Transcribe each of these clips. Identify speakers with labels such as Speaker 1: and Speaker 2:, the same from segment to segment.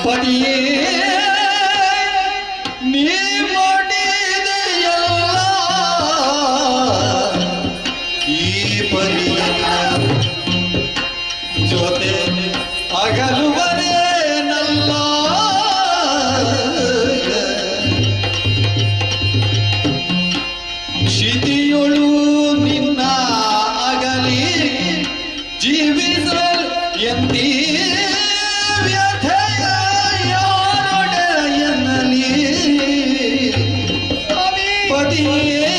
Speaker 1: ಪತಿಯೇ ನೀ ಮಾಡಿದೆಯಲ್ಲ ಈ ಪರಿಯ ಜೊತೆ ಅಗಲುವರೇನಲ್ಲ ಕ್ಷಿತಿಯೊಳು ನಿನ್ನ ಅಗಲಿ ಜೀವಿಸಲ್ ಎಂದೀ ವ್ಯಥೆಯ ಯಾರೊಡೆಯನಲಿ ಪತಿಯೇ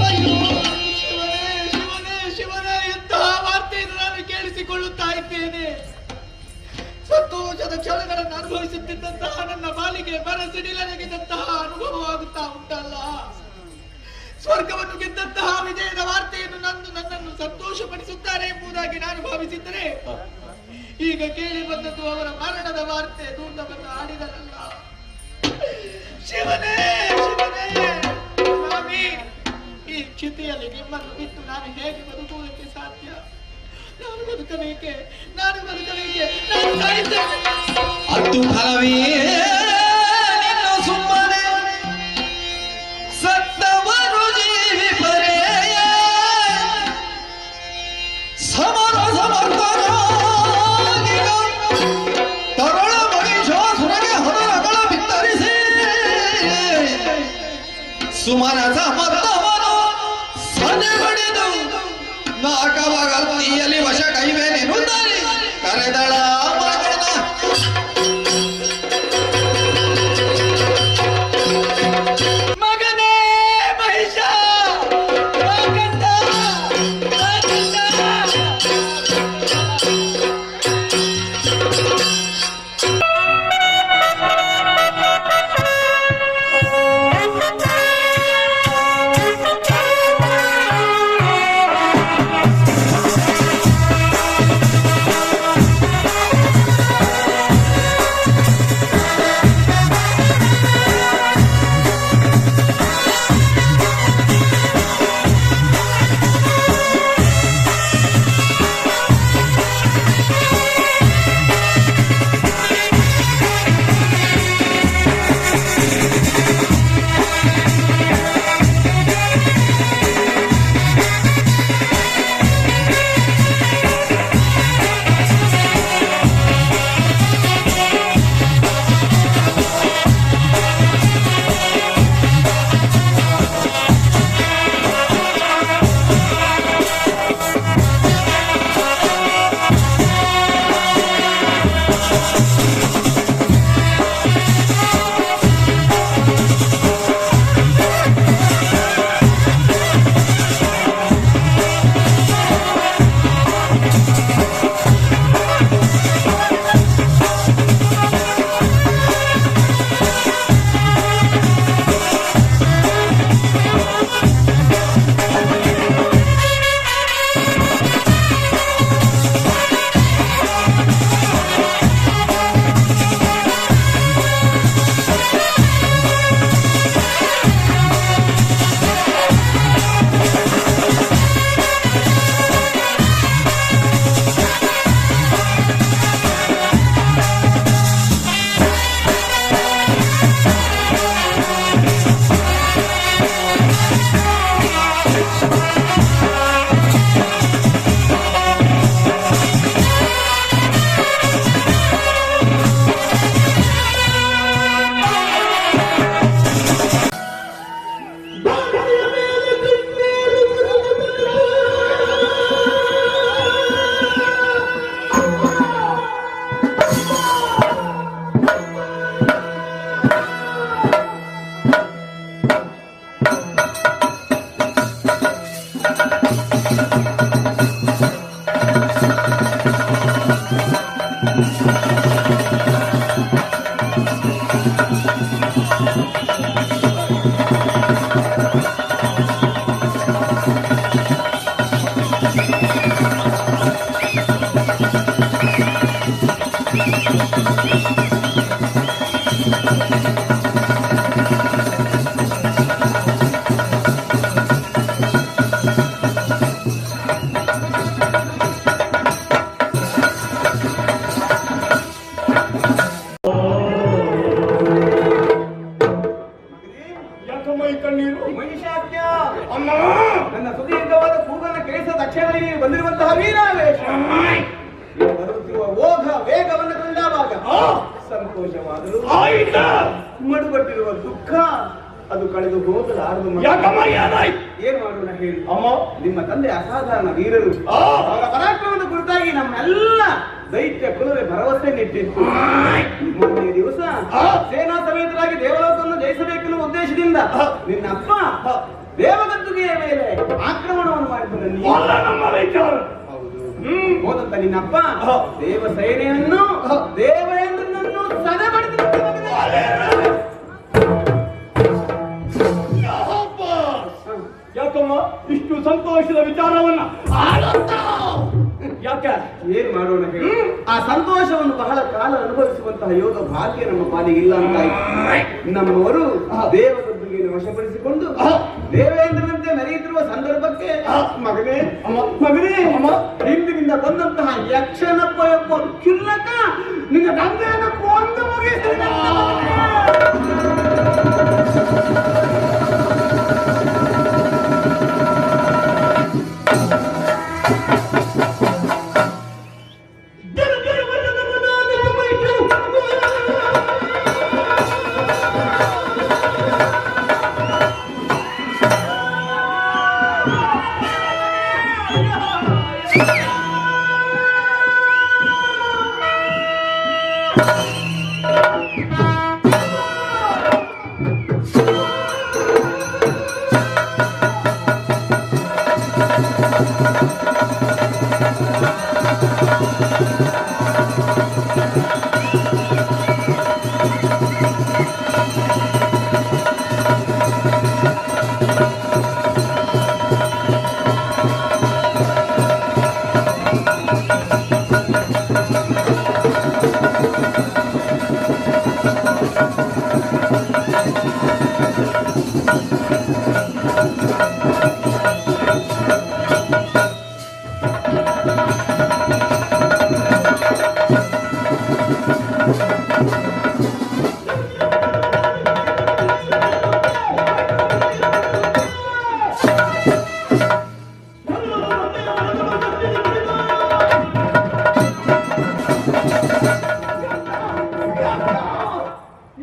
Speaker 2: ಅಯ್ಯೋ ಶಿವನೇ ಶಿವನೇ ಶಿವನೇ ಎಂತಹ ವಾರ್ತೆಯನ್ನು ನಾನು ಕೇಳಿಸಿಕೊಳ್ಳುತ್ತಾ ಇದ್ದೇನೆ. ಸಂತೋಷದ ಕ್ಷಣಗಳನ್ನು ಅನುಭವಿಸುತ್ತಿದ್ದಂತಹ ನನ್ನ ಬಾಲಿಗೆ ಬರಸಿಡಿಲನೆಗಿದ್ದಂತಹ ಅನುಭವವಾಗುತ್ತಾ ಉಂಟಲ್ಲ. ಸ್ವರ್ಗವನ್ನು ಗೆದ್ದಂತಹ ವಿಜಯದ ವಾರ್ತೆಯನ್ನು ನನ್ನನ್ನು ಸಂತೋಷಪಡಿಸುತ್ತಾರೆ ಎಂಬುದಾಗಿ ನಾನು ಭಾವಿಸಿದ್ದರೆ ಈಗ ಕೇಳಿ ಬಂದದ್ದು ಅವರ ಮರಣದ ವಾರ್ತೆ. ದೂತವನ್ನು ಆಡಿದರಲ್ಲ. ಶಿವನೇ ಶಿವನೇ ಸ್ವಾಮಿ, ಈ ಕ್ಷಿತಿಯಲ್ಲಿ ನಿಮ್ಮನ್ನು ಬಿಟ್ಟು ನಾನು ಹೇಗೆ ಬದುಕುವುದಕ್ಕೆ ಸಾಧ್ಯ? ನಾನು ಬದುಕಬೇಕೆ, ನಾನು ಬದುಕಬೇಕೆ, ನಾನು ಸಾಯುತ್ತೇನೆ.
Speaker 1: ಅದು ಫಲವೇ ನಿನ್ನ ಸುಮ್ಮನೆ ಸತ್ತವರು ಜೀವಿ ಪರೆಯ ಸಮರ ಸಮರ್ಥರಾಗಿಗ ತರಳ ಮಹಿಷಾಸುರಗೆ ಹೊರಗಳ ಬಿತ್ತರಿಸಿ ಸುಮನ ಸಮರ್ಥವನು ಸದೆ ಬಡಿದು ನಾಕವಗತ್ತಿಯಲ್ಲಿ ವಶ ಕೈವೇನೆನ್ನುತ್ತಾರೆ ಕರೆದಳ ಮಗನ
Speaker 2: ಮಗನೇ ಮಹಿಷ ರಾಗಂಡ, ರಾಗಂಡ.
Speaker 3: ಯಾಕಮ್ಮ ಈ ಕಣ್ಣೀರು?
Speaker 4: ಮಹಿಷಾಜ್ಞ
Speaker 3: ಅಮ್ಮ
Speaker 4: ನನ್ನ ಸುದೀರ್ಘವಾದ ಕೂಗನ್ನ ಕೇಳಿಸಿದ ತಕ್ಷಣದಲ್ಲಿ ನೀನು ಬಂದಿರುವಂತಹ ವೀರಾವೇಶ ನೀನು ಬರುತ್ತಿರುವ ಓಘ ವೇಗವನ್ನು ಕಂಡಾಗ ಸಂತೋಷವಾದರೂ
Speaker 3: ಆಯ್ತ
Speaker 4: ಮಡುಗಟ್ಟಿರುವ ದುಃಖ ಅದು ಕಳೆದು ಹೋಗಲಾರದು.
Speaker 3: ಯಾಕಮ್ಮ ಏನಾಯ್ತು?
Speaker 4: ಏನ್ ಮಾಡೋಣ ಹೇಳಿ
Speaker 3: ಅಮ್ಮ
Speaker 4: ನಿಮ್ಮ ತಂದೆ ಅಸಾಧಾರಣ ವೀರರು.
Speaker 3: ಆ.
Speaker 4: ಅವರ ಪರಾಕ್ರಮದ ಕುರಿತಾಗಿ ನಮ್ಮೆಲ್ಲ ದೈತ್ಯ ಕುಲವೇ ಭರವಸೆ ನಿಟ್ಟಿತ್ತು. ಮೊನ್ನೆ ದಿವಸ ಸೇನಾ ಸಮೇತರಾಗಿ ದೇವಲೋಕವನ್ನು ಜಯಿಸಬೇಕೆನ್ನುವ ಉದ್ದೇಶದಿಂದ ನಿನ್ನ ಅಪ್ಪ ದೇವಗದ್ದುಗೆಯ ಮೇಲೆ ಆಕ್ರಮಣವನ್ನು ಮಾಡಿದ್ದು
Speaker 3: ಅಲ್ಲ ನಮ್ಮ ವಿಚಾರ.
Speaker 4: ಹೋದಂತ ನಿನ್ನಪ್ಪ ದೇವ ಸೇನೆಯನ್ನು ದೇವೇಂದ್ರನನ್ನು ಸದೆಬಡಿದು
Speaker 3: ಯಾಕಮ್ಮ ಇಷ್ಟು ಸಂತೋಷದ ವಿಚಾರವನ್ನ ಯಾಕೆ?
Speaker 4: ಏನ್ ಮಾಡೋಣ ಹೇಳಿ? ಆ ಸಂತೋಷವನ್ನು ಬಹಳ ಕಾಲ ಅನುಭವಿಸುವಂತಹ ಯೋಗ ಭಾಗ್ಯ ನಮ್ಮ ಪಾಲಿಗೆ ಇಲ್ಲ ಅಂತಾಯ್ತು. ನಮ್ಮವರು ದೇವಗದ್ದುಗೆಯನ್ನು ವಶಪಡಿಸಿಕೊಂಡು ದೇವೇಂದ್ರನಂತೆ ಮೆರೆಯುತ್ತಿರುವ ಸಂದರ್ಭಕ್ಕೆ ಮಗನೇ ಮಗನೇ ಹಿಂದಿನಿಂದ ಬಂದಂತಹ ಯಕ್ಷನಪ್ಪ ಎಂಬ ಕ್ಷುಲ್ಲಕ ನಿನ್ನ ತಂದೆಯನ್ನು ಕೊಂದು ಮುಗಿಸಿದ.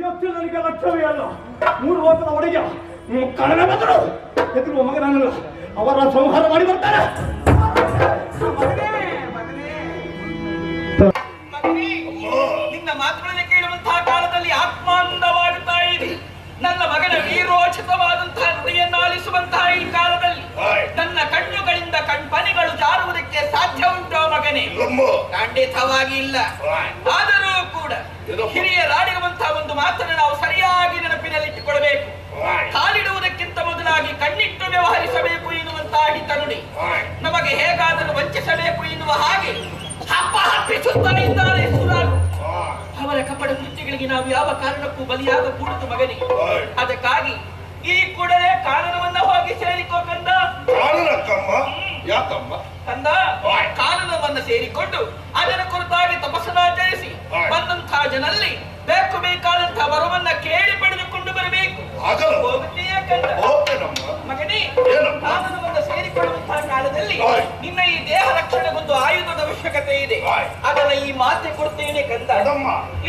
Speaker 3: ಯಕ್ಷನಿಗೆ ಲಕ್ಷ್ಯವೇ ಅಲ್ಲ, 3 ವರ್ಷದ ಒಡೆಯ ಕಳ್ಳನ ಬಂದರು ಎದುರುವ ಮಗನಲ್ಲ, ಅವರ ಸಂಹಾರ ಮಾಡಿ ಬರ್ತಾರೆ.
Speaker 2: ನಿನ್ನ ಮಾತುಗಳನ್ನು ಕೇಳುವಂತಹ ಕಾಲದಲ್ಲಿ ಆತ್ಮಾನಂದವಾಗುತ್ತಾ ಇದೆ. ನನ್ನ ಮಗನ ವೀರೋಚಿತವಾದಂತಹ ನುಡಿಯನ್ನಾಲಿಸುವಂತಹ ಈ ಕಾಲದಲ್ಲಿ ನನ್ನ ಕಣ್ಣುಗಳಿಂದ ಕಣ್ಪನಿಗಳು ಜಾರುವುದಕ್ಕೆ ಸಾಧ್ಯ ಉಂಟೋ ಮಗನೇ? ಖಂಡಿತವಾಗಿ ಇಲ್ಲ. ಆದರೂ ಕೂಡ ಹಿರಿಯರಾಡಿರುವಂತಹ ಒಂದು ಮಾತನ್ನು ನಾವು ಸರಿಯಾಗಿ ನೆನಪಿನಲ್ಲಿಟ್ಟುಕೊಳ್ಳಬೇಕು. ಕಾಲಿಡುವುದಕ್ಕಿಂತ ಮೊದಲಾಗಿ ಕಣ್ಣಿಟ್ಟು ವ್ಯವಹರಿಸಬೇಕು ಎನ್ನುವಂತಹ ಹಿತ ನುಡಿ. ನಮಗೆ ಹೇಗಾದರೂ ವಂಚಿಸಬೇಕು ಎನ್ನುವ ಹಾಗೆ ಹಪ್ಪ ಹಪ್ಪಿಸುತ್ತಲೇ ಇದ್ದಾರೆ ಸುರಾರು. ಅವರ ಕಪಟ ಕೃತ್ಯಗಳಿಗೆ ನಾವು ಯಾವ ಕಾರಣಕ್ಕೂ ಬಲಿಯಾಗಕೂಡದು ಮಗನೇ. ಅದಕ್ಕಾಗಿ ಈ ಕೂಡಲೇ ಕಾನನವನ್ನ ಹೋಗಿ ಸೇರಿಕೋ ಕಂದ.
Speaker 3: ಯಾಕಮ್ಮ
Speaker 2: ಕಂದ, ಕಾನನವನ್ನ ಸೇರಿಕೊಂಡು ಅದರ ಕುರಿತಾಗಿ ತಪಸ್ಸನ್ನಾಚರಿಸಿ ಬಂದಂತಹ ಜನಲ್ಲಿ ಬೇಕು ಬೇಕಾದಂತಹ ವರವನ್ನ ಕೇಳಿ ಪಡೆದುಕೊಂಡು ಬರಬೇಕು. ಹೋಗುತ್ತೀಯ ಕಂದ? ಮಗನೇ, ಕಾನನವನ್ನ ಸೇರಿಕೊಳ್ಳುವಂತಹ ಕಾಲದಲ್ಲಿ ನಿನ್ನ ಈ ದೇಹ ರಕ್ಷಣೆಗೊಂದು ಆಯುಧದ ಅವಶ್ಯಕತೆ ಇದೆ. ಅದನ್ನ ಈ ಮಾತೆ ಕೊಡ್ತೇನೆ ಕಂದ.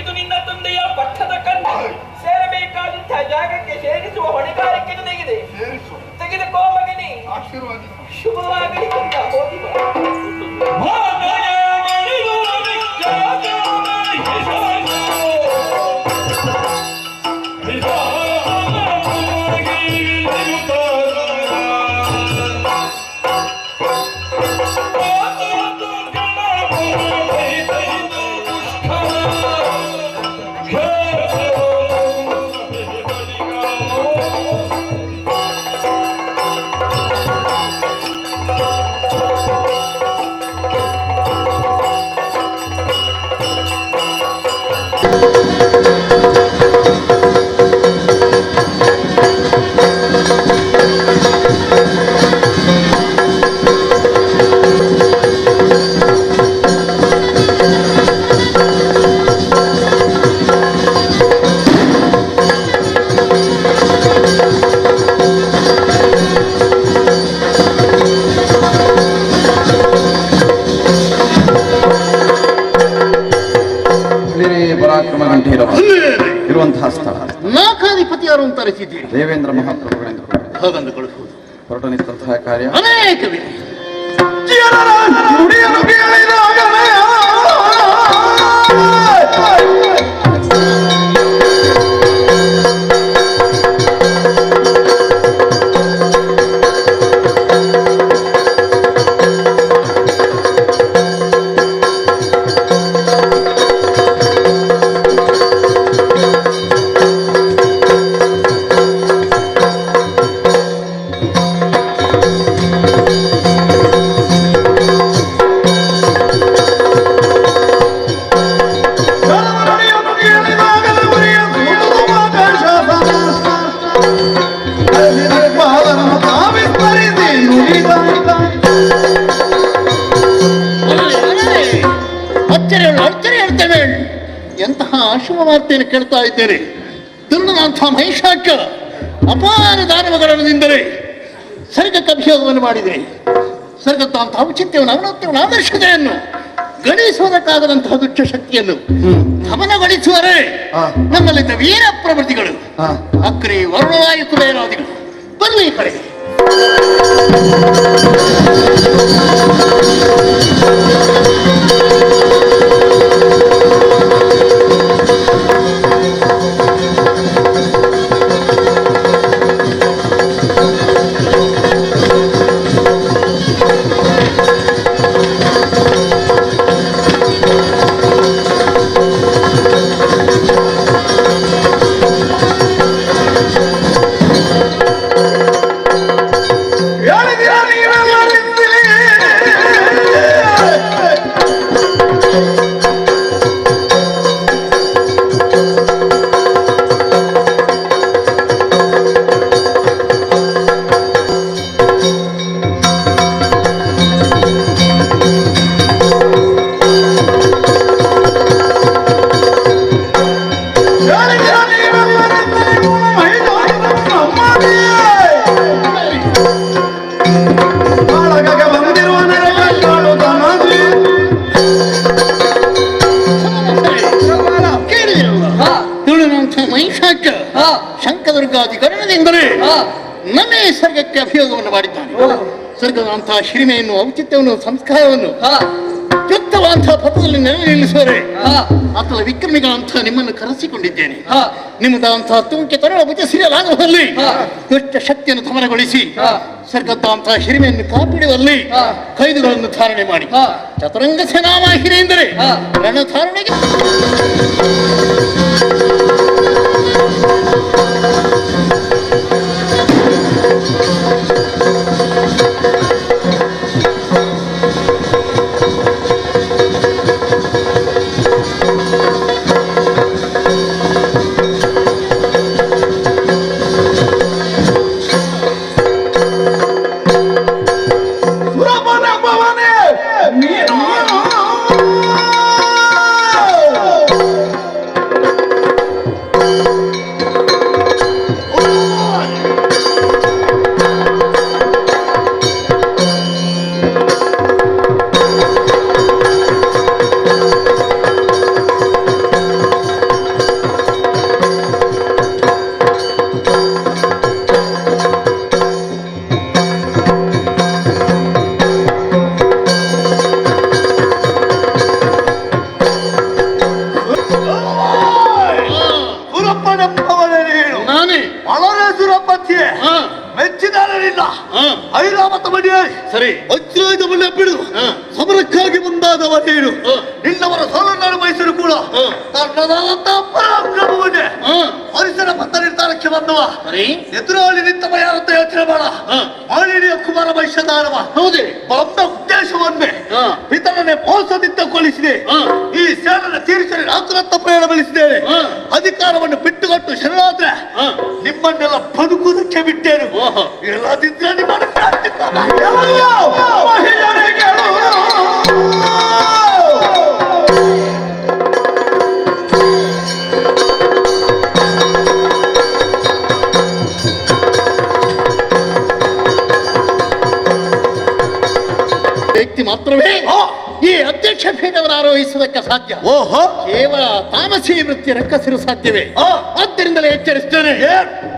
Speaker 2: ಇದು ನಿನ್ನ ತಂದೆಯ ಪಟ್ಟದ ಕಂದ. ಸೇರಬೇಕಾದಂತಹ ಜಾಗಕ್ಕೆ ಸೇರಿಸುವ ಹೊಣೆಗಾರಿಕೆ ನನಗಿದೆ. ತೆಗೆದುಕೋ ಮಗನೇ. ಶುಭವಾಗಲಿ ಕಂದ. ಹೋಗಿ ಬಾ.
Speaker 3: ಕಳಿಸಿದ್ದೀರಿ.
Speaker 1: ದೇವೇಂದ್ರ ಮಹಾಪ್ರಭುಗಳೆಂದು
Speaker 3: ಹಾಗಂದು ಕಳಿಸುವುದು
Speaker 1: ಹೊರಟು ನಿಂತಹ ಕಾರ್ಯ
Speaker 3: ಅನೇಕವಿದೆ.
Speaker 1: ನುಡಿಯನ್ನು ಕೇಳಿದಾಗಲೇ
Speaker 3: ಅಚ್ಚರಿ ಹೇಳ್ತೇವೆ. ಎಂತಹ ಶುಭ ವಾರ್ತೆಯನ್ನು ಕೇಳ್ತಾ ಇದ್ದೇನೆ. ದುರ್ನಂಥ ಮಹಿಷಾಕ ಅಪಾರ ದಾನವಗಳನ್ನಿಂದಲೇ ಸ್ವರ್ಗಕ್ಕೆ ಅಭಿಷೇಕವನ್ನು ಮಾಡಿದೆ. ಸ್ವರ್ಗದಂಥ ಔಚಿತ್ಯವನ್ನು ಅವನತ್ಯವನ್ನು ಆದರ್ಶತೆಯನ್ನು ಗಣಿಸುವುದಕ್ಕಾಗದಂತಹ ದುಷ್ಟ ಶಕ್ತಿಯನ್ನು ಗಮನಗೊಳಿಸುವರೇ ನಮ್ಮಲ್ಲಿದ್ದ ವೀರ ಪ್ರವೃತ್ತಿಗಳು ಅಗ್ನಿ ವರುಣವಾಯು ಕುಬೇರಾದಿಗಳು. ಬರಲಿ ಈ ಕಡೆ. ಶಂಕದುರ್ಗಾದಿ ಕರ್ಣದಿಂದಲೇ ನಮ್ಮೇ ಸ್ವರ್ಗಕ್ಕೆ ಅಭಿಯೋಗವನ್ನು ಮಾಡಿದ್ದಾನೆ. ಸ್ವರ್ಗದಂತಹ ಶಿರಿಮೆಯನ್ನು ಔಚಿತ್ಯವನ್ನು ಸಂಸ್ಕಾರವನ್ನು ಯುಕ್ತವಾದಂತಹ ಪಥದಲ್ಲಿ ನೆಲೆ ನಿಲ್ಲಿಸುವರೆ ಅಥವಾ ವಿಕ್ರಮಿಗಳಂತಹ ನಿಮ್ಮನ್ನು ಕರೆಸಿಕೊಂಡಿದ್ದೇನೆ. ನಿಮ್ಮದಂತಹ ತುಮಕೆ ತರುವ ಭುಜಸಿರಿಯಲಾಗುವಲ್ಲಿ ದುಷ್ಟ ಶಕ್ತಿಯನ್ನು ದಮನಗೊಳಿಸಿ ಸ್ವರ್ಗದಂತಹ ಶಿರಿಮೆಯನ್ನು ಕಾಪಿಡುವಲ್ಲಿ ಕೈದುಗಳನ್ನು ಧಾರಣೆ ಮಾಡಿ ಚತುರಂಗ ಸೇನಾವಾಹಿನಿ ಎಂದರೆ ರಣಧಾರಣೆಗೆ ಸರಿ ವಜ್ರಾಯುಧ ಬಿಡು ಸಮರಕ್ಕಾಗಿ ಮುಂದಾದವನೇನು ನಿನ್ನವರ ಸೋಲನ್ನು ಅನುಭವಿಸಲು ಕೂಡ ಪರಾಕ್ರಮವನ್ನೇ ಪರಿಸರ ಬದ್ಧ ನಿರ್ಧಾರಕ್ಕೆ ಬಂದವ ಎದುರಾಳಿ ನಿಂತವ ಯಾರಂತ ಯೋಚನೆ ಮಾಡ ಮಾಳಿನಿಯ ಕುಮಾರ ವೈಶ್ಯದಾನವ ಹೌದೇ ಬಂದ ಉದ್ದೇಶವನ್ನೇ ಇತರನ್ನೇ ಮೋಸದಿಂದ ಕೊಲಿಸಿದೆ. ಈ ಸೇನನ ತೀರಿಸಲು ರಾತ್ರತ್ತ ಪ್ರಯಾಣ ಬೆಳೆಸಿದ್ದೇನೆ. ಅಧಿಕಾರವನ್ನು ಬಿಟ್ಟುಕೊಟ್ಟು ಶರಣಾದ್ರೆ ನಿಮ್ಮನ್ನೆಲ್ಲ ಬದುಕುವುದಕ್ಕೆ ಬಿಟ್ಟೇನು. ಎಲ್ಲದಿದ್ರೆ ನಿಮ್ಮ ವ್ಯಕ್ತಿ ಮಾತ್ರವೇ ಈ ಅಧ್ಯಕ್ಷ
Speaker 5: ಯಕ್ಷಪೀಠವನ್ನು ಆರೋಹಿಸುವುದಕ್ಕೆ ಸಾಧ್ಯ.
Speaker 3: ಓಹೋ,
Speaker 5: ಕೇವಲ ತಾಮಸಿ ವೃತ್ತಿ ರಕ್ಕಸಿರು ಸಾಧ್ಯವೇ? ಆದ್ದರಿಂದಲೇ ಎಚ್ಚರಿಸ್ತೇನೆ.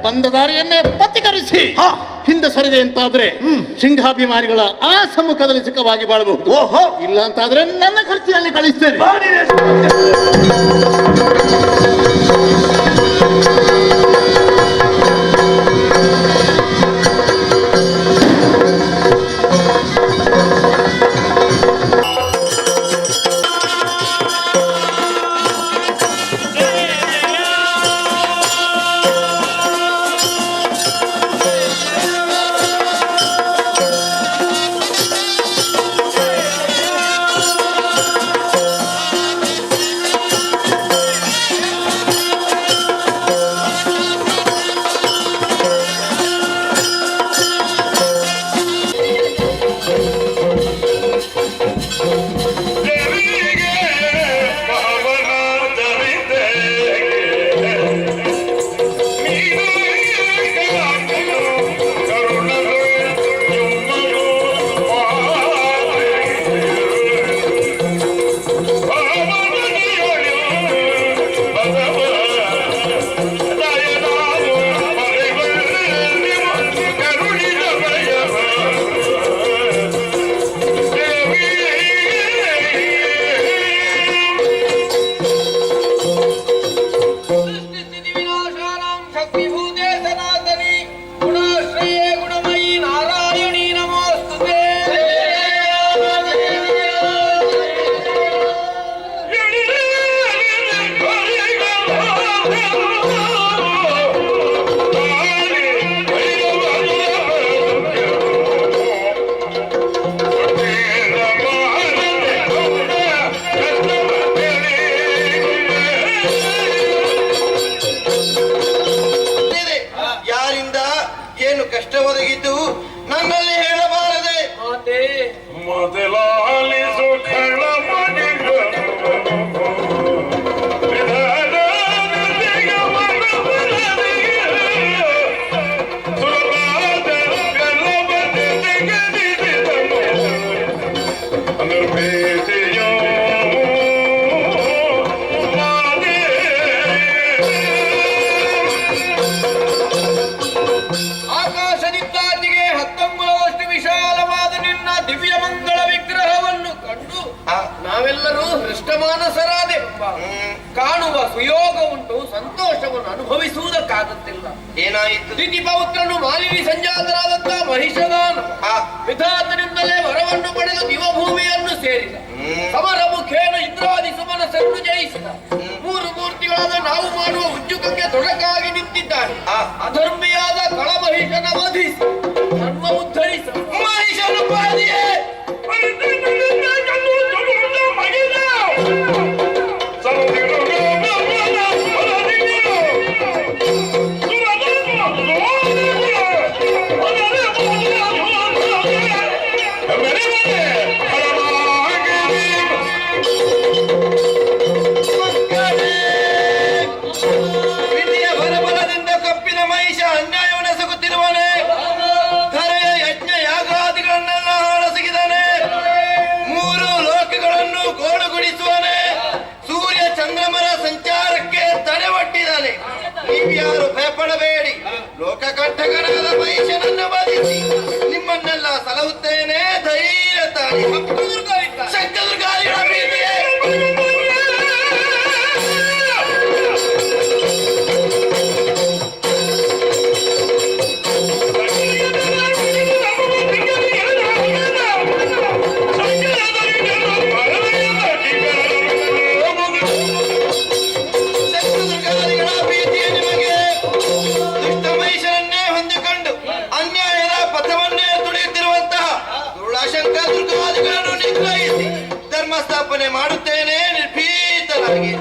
Speaker 5: ಬಂದ ದಾರಿಯನ್ನೇ ಪಥಿಕರಿಸಿ ಹಿಂದೆ ಸರಿದೆ ಅಂತಾದ್ರೆ ಸಿಂಹಾಭಿಮಾನಿಗಳ ಆ ಸಮ್ಮುಖದಲ್ಲಿ ಸುಖವಾಗಿ ಬಾಳಬಹುದು.
Speaker 3: ಓಹೋ,
Speaker 5: ಇಲ್ಲ ಅಂತಾದ್ರೆ ನನ್ನ ಖರ್ಚಿನಲ್ಲಿ ಕಳಿಸ್ತೇನೆ.
Speaker 6: ಕಷ್ಟ ಒದಗಿದ್ದು ನನ್ನಲ್ಲಿ ಹೇಳಬಾರದೆ. ಮೊದಲಾಲಿಸು ನಾವೆಲ್ಲರೂ ಹೃಷ್ಟಮಾನಸರಾದೆವು. ಕಾಣುವ ಸುಯೋಗ ಉಂಟು, ಸಂತೋಷವನ್ನು ಅನುಭವಿಸುವುದಕ್ಕಾಗುತ್ತಿಲ್ಲ. ಏನಾಯಿತು? ದಿತಿಪೌತ್ರನು ಮಾಲಿನಿ ಸಂಜಾತರಾದಂತಹ ಮಹಿಷದಾನ ವಿಧಾತನಿಂದಲೇ ವರವನ್ನು ಪಡೆದು ದಿವಭೂಮಿಯನ್ನು ಸೇರಿದ. ಸಮರ ಮುಖೇನ ಇಂದ್ರಾದಿ ಸುಮನಸನ್ನು ಜಯಿಸಿದ. ಮೂರು ಮೂರ್ತಿಗಳಾದ ನಾವು ಮಾಡುವ ಉಜ್ಜುಕಕ್ಕೆ ತೊಡಕಾಗಿ ನಿಂತಿದ್ದಾನೆ. ಅಧರ್ಮಿಯಾದ ಕಳಮಹಿಷನ ವಧಿಸಿ ಧರ್ಮ ಉದ್ಧರಿಸ ಮಹಿಷನ ಪಾದಿಯೇ ಯಾರು ಭಯಪಡಬೇಡಿ. ಲೋಕಕಂಠಕನಾದ ಮಹಿಷನನ್ನು ಬಾಧಿಸಿ ನಿಮ್ಮನ್ನೆಲ್ಲ ಸಲಹುತ್ತೇನೆ. ಧೈರ್ಯ ತಾಳಿ. ಶಂಕದುರ್ಗಾರಿಗಳ ಪ್ರೀತಿಯೇ ದುರ್ಗಾದಿಗಳನ್ನು ನಿಗ್ರಹಿಸಿ ಧರ್ಮ ಸ್ಥಾಪನೆ ಮಾಡುತ್ತೇನೆ ನಿರ್ಭೀತರಾಗಿ.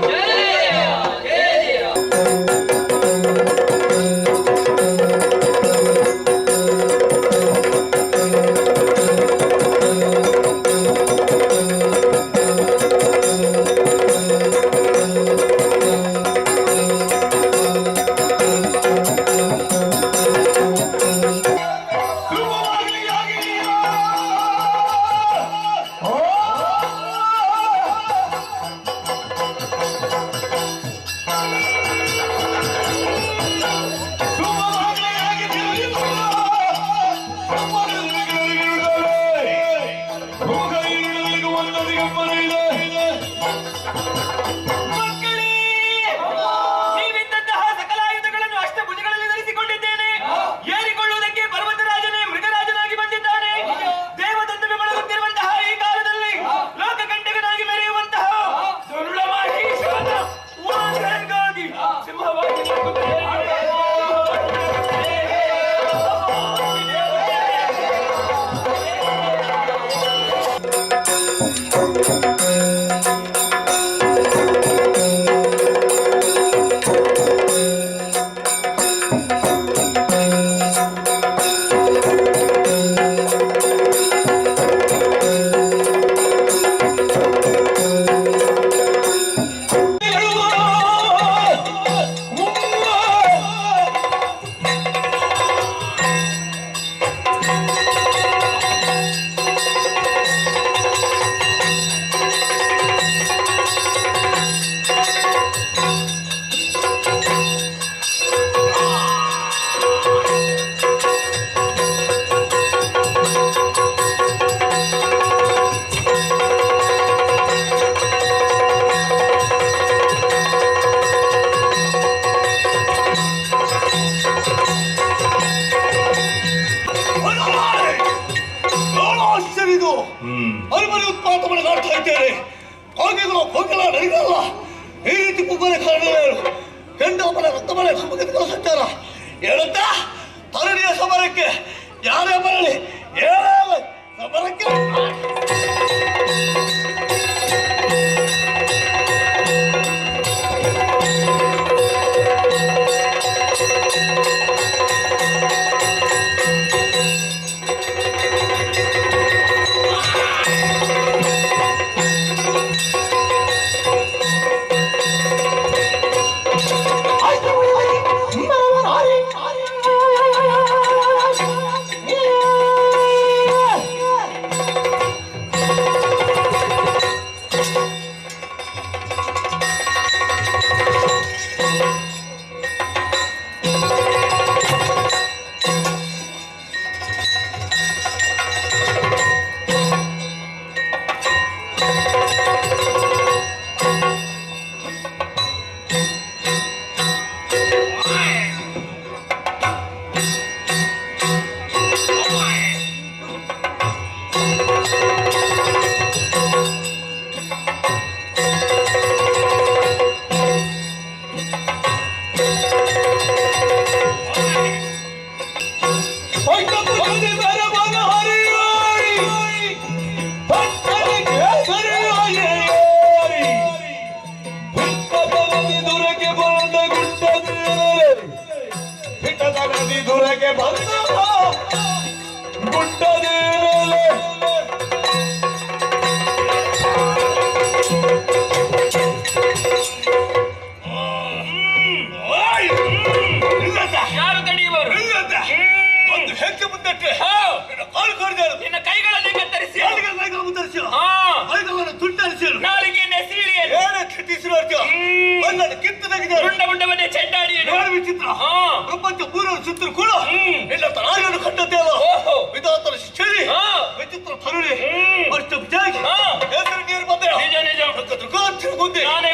Speaker 3: ಬಿಟ್ಟು ಮರಿಮರಿ ಉತ್ಪಾತ ಮಾಡಿದಾಡ್ತಾ ಇದ್ದೇನೆ. ಹೋಗಿಲ್ಲ ನನಗಲ್ಲ. ಈ ರೀತಿ ಕುಗ್ಗನೆ ಕಾರಣವೇನು? ಗಂಡು ಮನೆ ರಕ್ತ ಮನೆ ಧರ್ಮಗತಿಗಳ ಸಂಚಾರ ಹೇಳುತ್ತಾ ತರಣಿಯ ಸಮರಕ್ಕೆ ಯಾರೇ ಬರಲಿ ಸಮರಕ್ಕೆ ಪ್ರಪಂಚ ಪೂರ್ವ ಚಿತ್ರ ಕೂಡ ಎಲ್ಲ ತರಾರಿಯನ್ನು ಕಂಡದ್ದೇವ ವಿಧಾತರ ಶಿಕ್ಷಣಿ ವಿಚಿತ್ರ ತರುಣಿ ಅಷ್ಟು ಹೆಸರು ನೀರು ಬಂದೆ ತಿರುಗುಂದೆ ನಾನೇ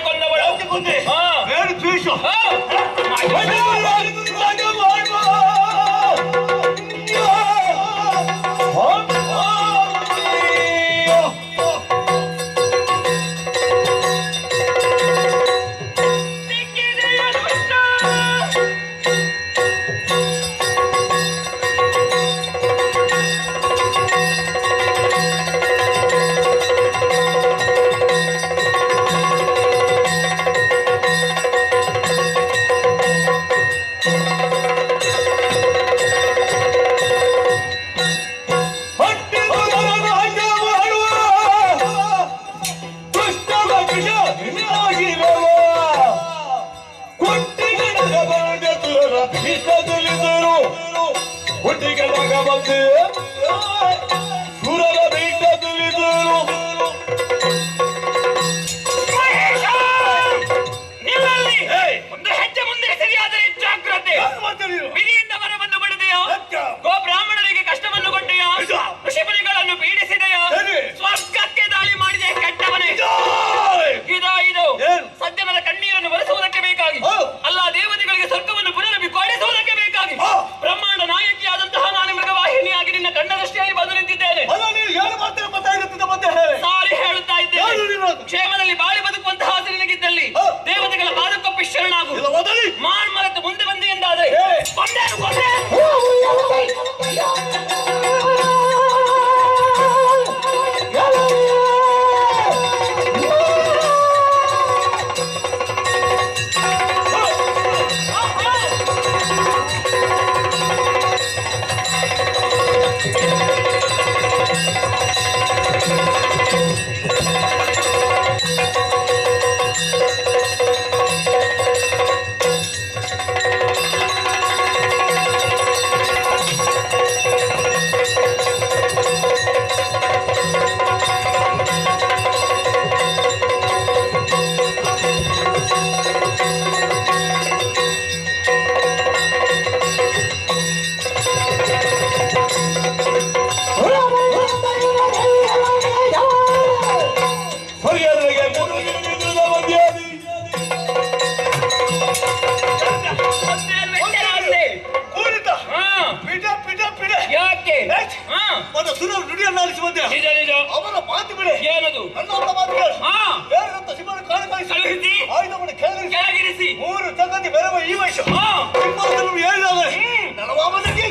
Speaker 3: ಕೊಂದೆ ಬೇಡ ದ್ವೇಷ ಕ್ಷೇಮದಲ್ಲಿ ಬಾಳಿ ಬದುಕುವಂತಹ ನಿನಗಿದ್ದಲ್ಲಿ ದೇವತೆಗಳ ಪಾದಕ್ಕೊಪ್ಪಿ ಶರಣಾಗು. ಮಾನ್ ಮರೆತು ಮುಂದೆ ಬಂದಿ ಎಂದಾದರೆ ಯಾಕೆ ಒಂದು ಸುರರು ನುಡಿಯನ್ನು ಆಲಿಸುವಂತೆ
Speaker 2: ನಿಜ ನಿಜ.
Speaker 3: ಅವರ ಮಾತು ಬಿಡಿ.
Speaker 2: ಏನದು?
Speaker 3: ನನ್ನ ಮಾತು ಕೇಳು.
Speaker 2: ಹಾ.
Speaker 3: ಬೇರೆಂತ ಸಿಂಹನ ಕಾಣಿಸಿ
Speaker 2: ಕಳುಹಿಸಿ
Speaker 3: ಆಯುಧವನ್ನು
Speaker 2: ಕೆಳಗಿರಿಸಿ
Speaker 3: ಮೂರು ಜಗತ್ತಿ ಬೆರವ ಈ ವಯಸ್ಸು
Speaker 2: ಹಾ.
Speaker 3: ಸಿಂಹಾಸನವು ಏರಿದಾಗ ನಲವಾಮನಿಗೆ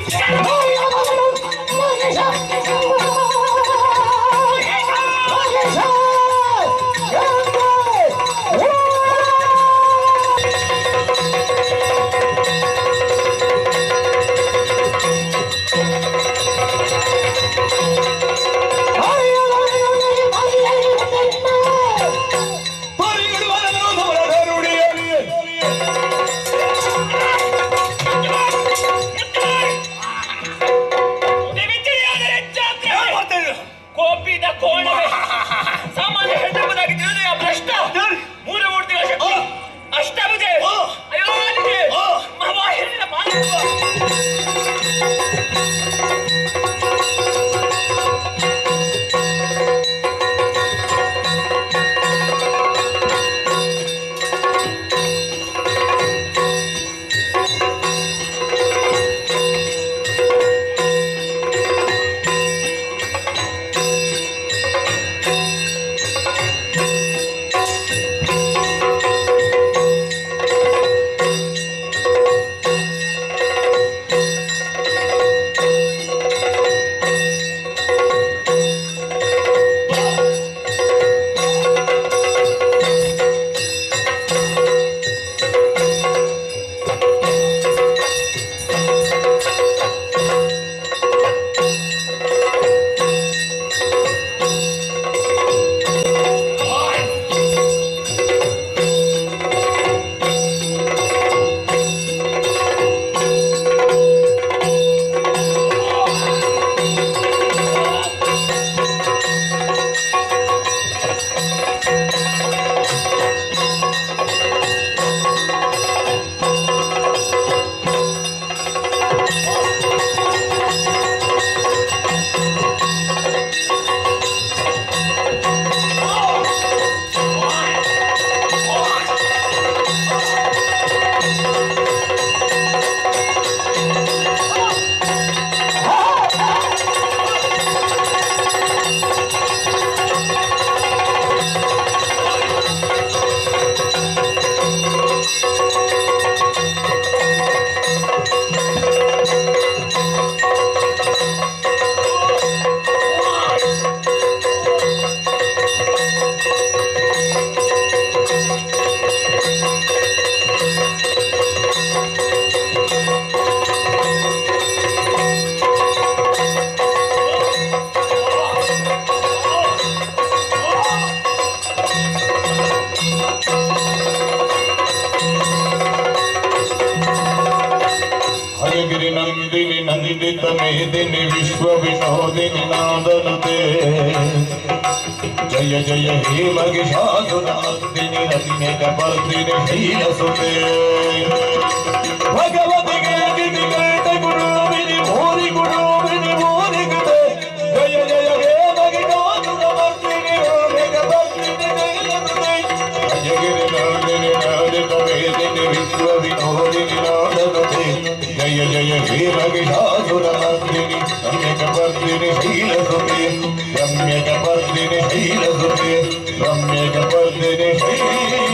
Speaker 2: ಕೋಪಿದ ಕೋಣವೇ ಸಾಮಾನ್ಯ ಹೆಣ್ಣೆಂಬುದಾಗಿ ತಿಳಿದ ಭ್ರಷ್ಟ ಮೂಲ ಮೂರ್ತಿಗಳ ಶಕ್ತಿ ಅಷ್ಟಭುಜೆ ಅಯೋನಿಗೆ ಮಹಾವಾಹಿನಿಯ ಮಾನವ
Speaker 7: ಹಯಗಿರಿ ನಂದಿನಿ ನಂದಿತ ಮೇದಿನಿ ವಿಶ್ವ ವಿನೋದಿನಿ ನಾದನುತೆ ಜಯ ಜಯ ಹೇ ಮಹಿಷಾಸುರಾದಿನಿ ರತಿನೇಕ ಬರ್ದಿನಿ ಶೀಲಸುತೆ ಭಗವತಿಗೆ ಗಿರಿಗೇಟ ಗುರುವಿನಿ ಭೂರಿ ಗುರುವಿನಿ ಭೂರಿ ಗುಡೆ ಜಯ ಜಯ ಹೇ ಮಹಿಷಾಸುರಮರ್ದಿನಿ ರೋಮೇಕ ಬರ್ದಿನಿ ಶೀಲಸುತೆ ಹಯಗಿರಿ ನಂದಿನಿ ನಾದಿತ ಮೇದಿನಿ ವಿಶ್ವ ವಿನೋದಿನಿ ನಾದನುತೆ ಜಯ ಜಯ ಹೇ ಮಹಿಷಾಸುರಮರ್ದಿನಿ ರಮ್ಯಕ ಬರ್ದಿನಿ ಶೀಲಸುತೆ ರಮ್ಯಕ ಬರ್ದಿನಿ ಶೀಲಸುತೆ ರಮ್ಯಕ ಬರ್ದಿನಿ ಶೀಲ